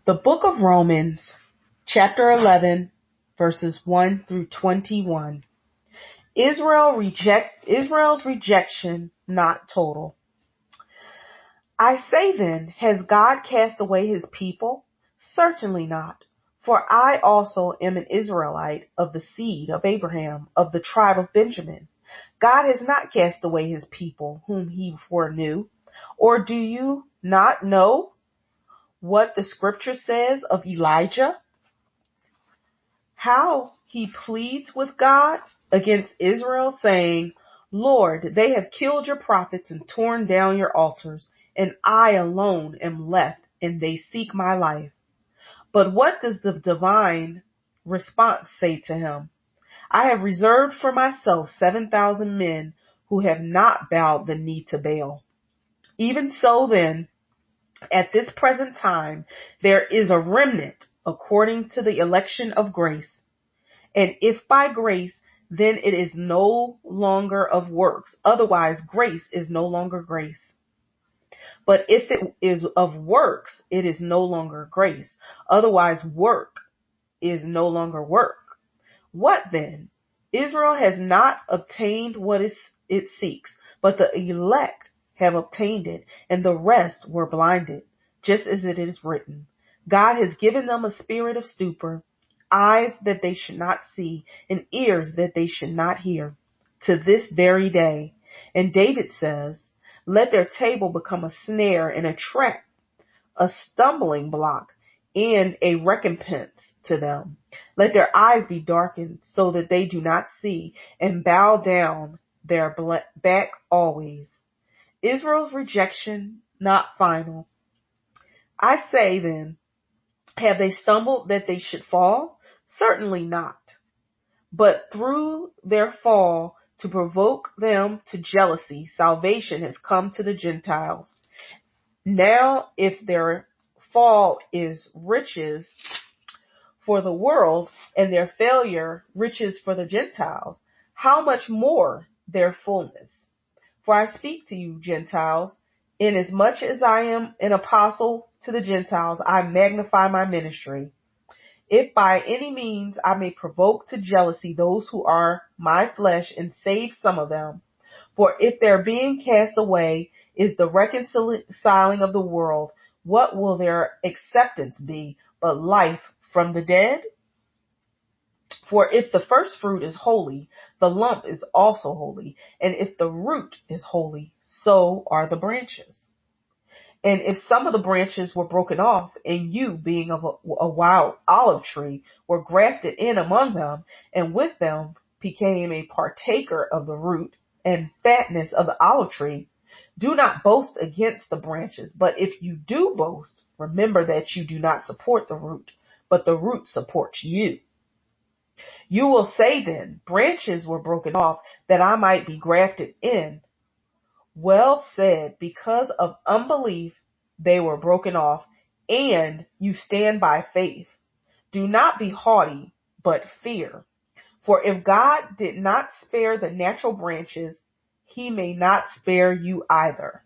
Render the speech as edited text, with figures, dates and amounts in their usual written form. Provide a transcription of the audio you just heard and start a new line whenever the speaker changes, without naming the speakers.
The book of Romans, chapter 11, verses 1 through 21. Israel's rejection not total. I say then, has God cast away his people? Certainly not. For I also am an Israelite of the seed of Abraham, of the tribe of Benjamin. God has not cast away his people whom he foreknew. Or do you not know what the scripture says of Elijah? How he pleads with God against Israel, saying, Lord, they have killed your prophets and torn down your altars, and I alone am left, and they seek my life. But what does the divine response say to him? I have reserved for myself 7,000 men who have not bowed the knee to Baal. Even so then, at this present time, there is a remnant according to the election of grace. And if by grace, then it is no longer of works. Otherwise, grace is no longer grace. But if it is of works, it is no longer grace. Otherwise, work is no longer work. What then? Israel has not obtained what it seeks, but the elect have obtained it, and the rest were blinded, just as it is written. God has given them a spirit of stupor, eyes that they should not see, and ears that they should not hear, to this very day. And David says, let their table become a snare and a trap, a stumbling block, and a recompense to them. Let their eyes be darkened so that they do not see, and bow down their back always. Israel's rejection not final. I say then, have they stumbled that they should fall? Certainly not. But through their fall, to provoke them to jealousy, salvation has come to the Gentiles. Now, if their fall is riches for the world, and their failure riches for the Gentiles, how much more their fullness? For I speak to you, Gentiles, inasmuch as I am an apostle to the Gentiles, I magnify my ministry. If by any means I may provoke to jealousy those who are my flesh and save some of them. For if their being cast away is the reconciling of the world, what will their acceptance be but life from the dead? For if the first fruit is holy, the lump is also holy. And if the root is holy, so are the branches. And if some of the branches were broken off, and you, being of a wild olive tree, were grafted in among them, and with them became a partaker of the root and fatness of the olive tree, do not boast against the branches. But if you do boast, remember that you do not support the root, but the root supports you. You will say then, branches were broken off that I might be grafted in. Well said, because of unbelief they were broken off, and you stand by faith. Do not be haughty, but fear. For if God did not spare the natural branches, he may not spare you either.